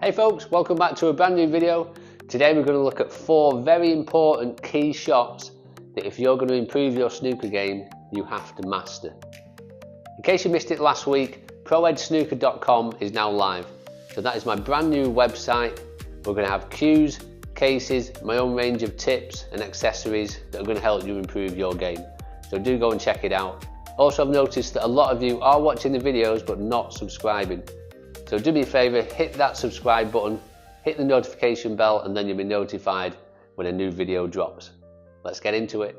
Hey folks, welcome back to a brand new video. Today we're going to look at 4 very important key shots that if you're going to improve your snooker game, you have to master. In case you missed it last week, proedsnooker.com is now live. So that is my brand new website. We're going to have cues, cases, my own range of tips and accessories that are going to help you improve your game. So do go and check it out. Also, I've noticed that a lot of you are watching the videos but not subscribing. So do me a favour, hit that subscribe button, hit the notification bell, and then you'll be notified when a new video drops. Let's get into it.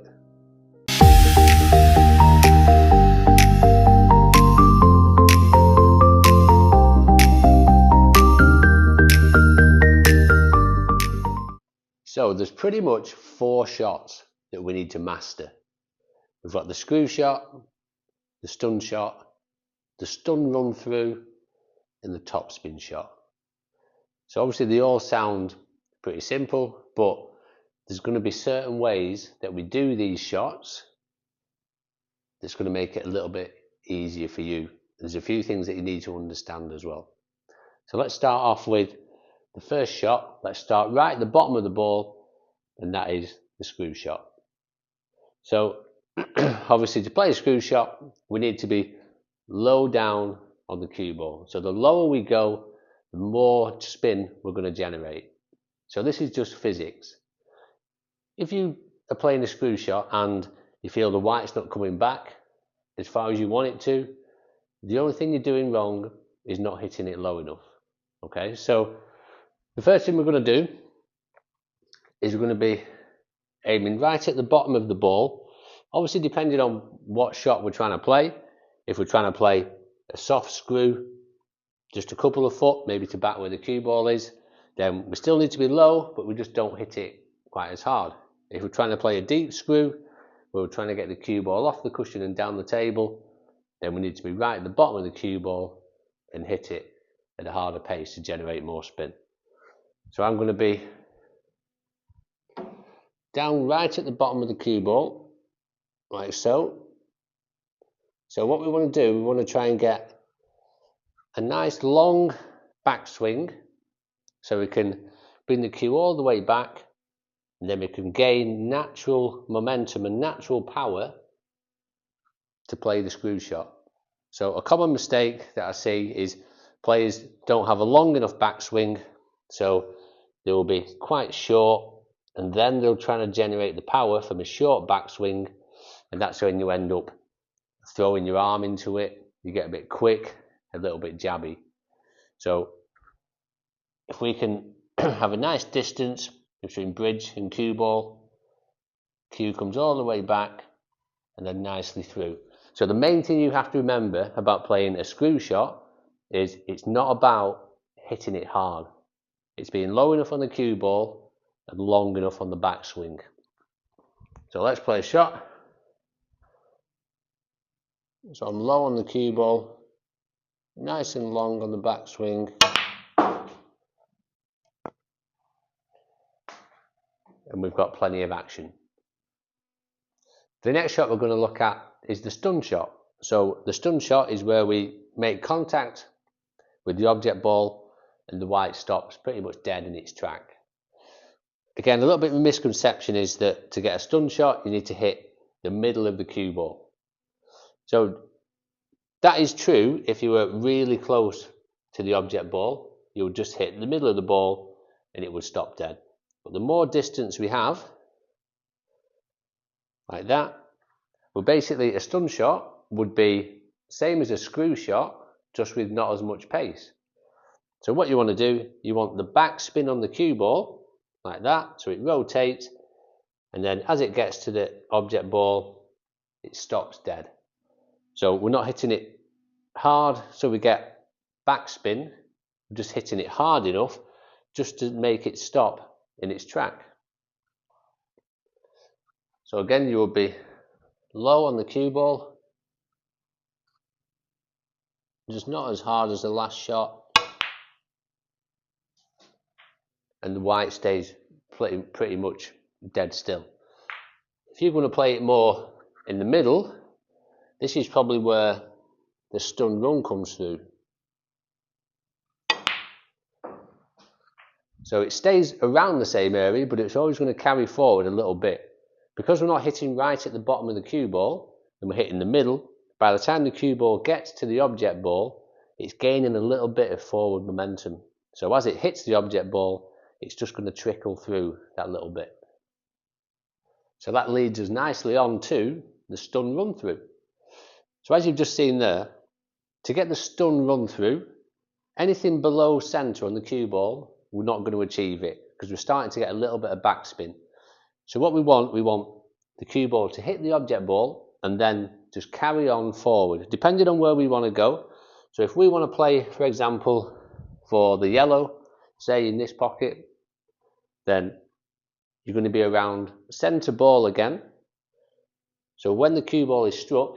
So there's pretty much 4 shots that we need to master. We've got the screw shot, the stun shot, the stun run through, and the topspin shot. So obviously they all sound pretty simple, but there's going to be certain ways that we do these shots that's going to make it a little bit easier for you. There's a few things that you need to understand as well. So let's start off with the first shot. Let's start right at the bottom of the ball, and that is the screw shot. So obviously to play a screw shot, we need to be low down on the cue ball. So the lower we go, the more spin we're going to generate. So this is just physics. If you are playing a screw shot and you feel the white's not coming back as far as you want it to, the only thing you're doing wrong is not hitting it low enough. Okay, so the first thing we're going to do is we're going to be aiming right at the bottom of the ball. Obviously depending on what shot we're trying to play. If we're trying to play a soft screw, just a couple of foot, maybe to back where the cue ball is, then we still need to be low, but we just don't hit it quite as hard. If we're trying to play a deep screw, where we're trying to get the cue ball off the cushion and down the table, then we need to be right at the bottom of the cue ball and hit it at a harder pace to generate more spin. So I'm going to be down right at the bottom of the cue ball, like so. So what we want to do, we want to try and get a nice long backswing so we can bring the cue all the way back, and then we can gain natural momentum and natural power to play the screw shot. So a common mistake that I see is players don't have a long enough backswing, so they will be quite short, and then they'll try to generate the power from a short backswing, and that's when you end up throwing your arm into it. You get a bit quick, a little bit jabby. So if we can have a nice distance between bridge and cue ball, cue comes all the way back and then nicely through. So the main thing you have to remember about playing a screw shot is it's not about hitting it hard. It's being low enough on the cue ball and long enough on the backswing. So let's play a shot. So I'm low on the cue ball, nice and long on the backswing, and we've got plenty of action. The next shot we're going to look at is the stun shot. So the stun shot is where we make contact with the object ball and the white stops pretty much dead in its track. Again, a little bit of a misconception is that to get a stun shot you need to hit the middle of the cue ball. So that is true if you were really close to the object ball. You would just hit the middle of the ball and it would stop dead. But the more distance we have, like that, well, basically a stun shot would be same as a screw shot, just with not as much pace. So what you want to do, you want the back spin on the cue ball, like that, so it rotates, and then as it gets to the object ball, it stops dead. So we're not hitting it hard so we get backspin, we're just hitting it hard enough just to make it stop in its track. So again, you will be low on the cue ball, just not as hard as the last shot, and the white stays pretty much dead still. If you're going to play it more in the middle, this is probably where the stun run comes through. So it stays around the same area, but it's always going to carry forward a little bit. Because we're not hitting right at the bottom of the cue ball, and we're hitting the middle, by the time the cue ball gets to the object ball, it's gaining a little bit of forward momentum. So as it hits the object ball, it's just going to trickle through that little bit. So that leads us nicely on to the stun run through. So as you've just seen there, to get the stun run through, anything below centre on the cue ball, we're not going to achieve it because we're starting to get a little bit of backspin. So what we want the cue ball to hit the object ball and then just carry on forward, depending on where we want to go. So if we want to play, for example, for the yellow, say in this pocket, then you're going to be around centre ball again. So when the cue ball is struck,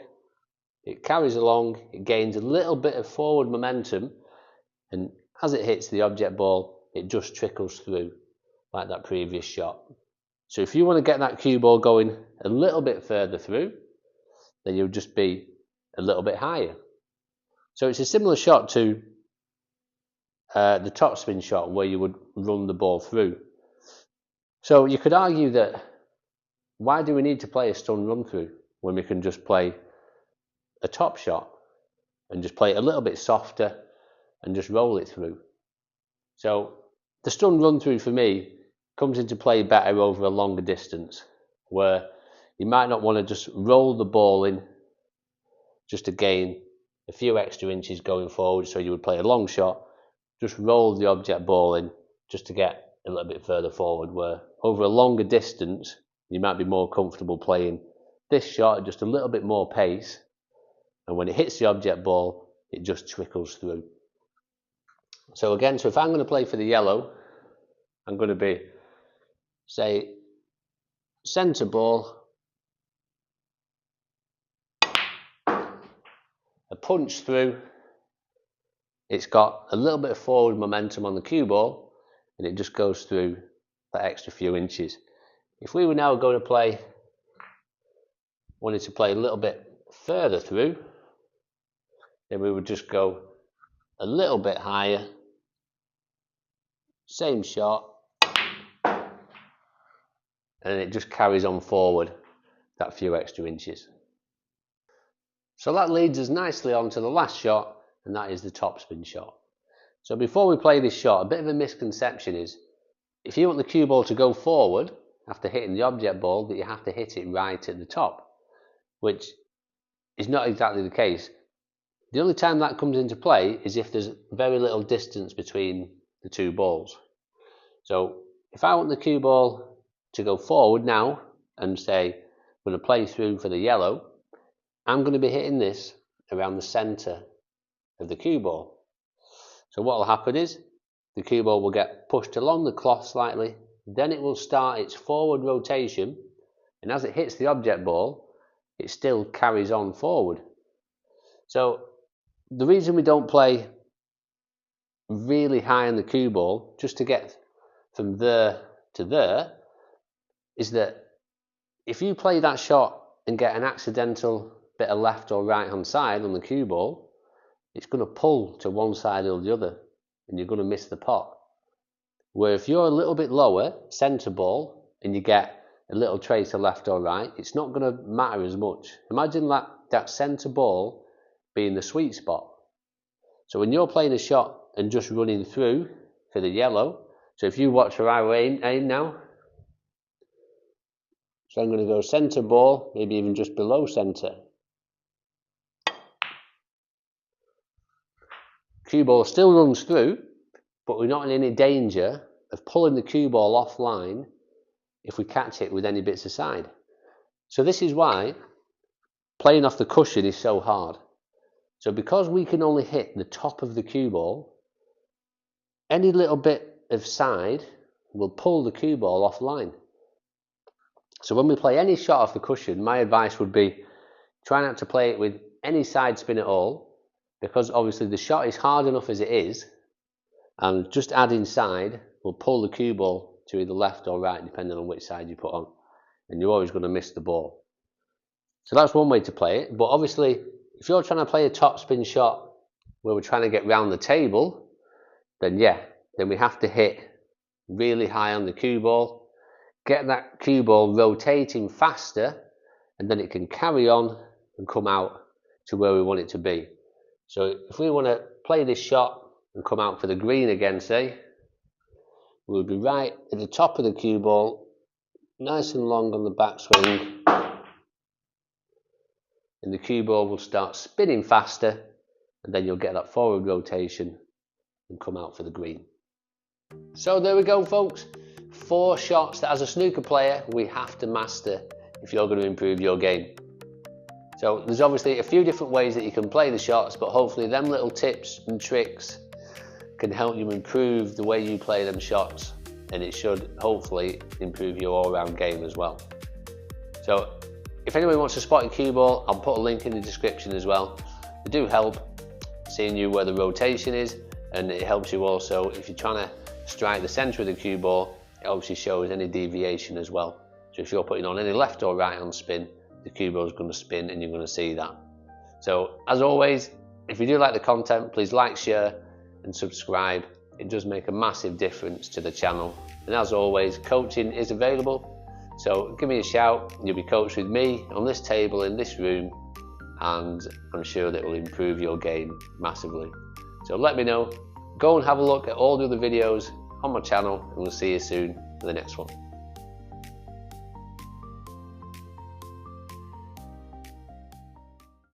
it carries along, it gains a little bit of forward momentum, and as it hits the object ball, it just trickles through like that previous shot. So if you want to get that cue ball going a little bit further through, then you'll just be a little bit higher. So it's a similar shot to the topspin shot where you would run the ball through. So you could argue that why do we need to play a stun run through when we can just play a top shot and just play it a little bit softer and just roll it through? So the stun run through for me comes into play better over a longer distance, where you might not want to just roll the ball in just to gain a few extra inches going forward. So you would play a long shot, just roll the object ball in just to get a little bit further forward, where over a longer distance you might be more comfortable playing this shot at just a little bit more pace, and when it hits the object ball it just trickles through. So again, so if I'm going to play for the yellow, I'm going to be, say, centre ball, a punch through, it's got a little bit of forward momentum on the cue ball and it just goes through that extra few inches. If we were now going to wanted to play a little bit further through, then we would just go a little bit higher, same shot, and it just carries on forward that few extra inches. So that leads us nicely on to the last shot, and that is the topspin shot. So before we play this shot, a bit of a misconception is, if you want the cue ball to go forward after hitting the object ball, that you have to hit it right at the top, which is not exactly the case. The only time that comes into play is if there's very little distance between the two balls. So if I want the cue ball to go forward now and say I'm going to play through for the yellow, I'm going to be hitting this around the centre of the cue ball. So what will happen is the cue ball will get pushed along the cloth slightly, then it will start its forward rotation, and as it hits the object ball, it still carries on forward. So the reason we don't play really high on the cue ball just to get from there to there is that if you play that shot and get an accidental bit of left or right hand side on the cue ball, it's going to pull to one side or the other and you're going to miss the pot. Where if you're a little bit lower, centre ball, and you get a little trace of left or right, it's not going to matter as much. Imagine that centre ball being the sweet spot. So when you're playing a shot and just running through for the yellow, so if you watch where I aim now, so I'm going to go centre ball, maybe even just below centre. Cue ball still runs through, but we're not in any danger of pulling the cue ball offline if we catch it with any bits aside. So this is why playing off the cushion is so hard. So because we can only hit the top of the cue ball, any little bit of side will pull the cue ball offline. So when we play any shot off the cushion, my advice would be try not to play it with any side spin at all, because obviously the shot is hard enough as it is, and just adding side will pull the cue ball to either left or right depending on which side you put on, and you're always going to miss the ball. So that's one way to play it. But obviously if you're trying to play a topspin shot where we're trying to get round the table, then we have to hit really high on the cue ball, get that cue ball rotating faster, and then it can carry on and come out to where we want it to be. So if we want to play this shot and come out for the green again, say, we'll be right at the top of the cue ball, nice and long on the backswing, and the cue ball will start spinning faster, and then you'll get that forward rotation and come out for the green. So there we go, folks. 4 shots that as a snooker player we have to master if you're going to improve your game. So there's obviously a few different ways that you can play the shots, but hopefully them little tips and tricks can help you improve the way you play them shots, and it should hopefully improve your all-round game as well. So if anyone wants to spot a cue ball, I'll put a link in the description as well. They do help seeing you where the rotation is, and it helps you also if you're trying to strike the center of the cue ball. It obviously shows any deviation as well. So if you're putting on any left or right hand spin, the cue ball is going to spin and you're going to see that. So as always, if you do like the content, please like, share and subscribe. It does make a massive difference to the channel. And as always, coaching is available. So give me a shout, you'll be coached with me on this table in this room, and I'm sure that it will improve your game massively. So let me know. Go and have a look at all the other videos on my channel, and we'll see you soon for the next one.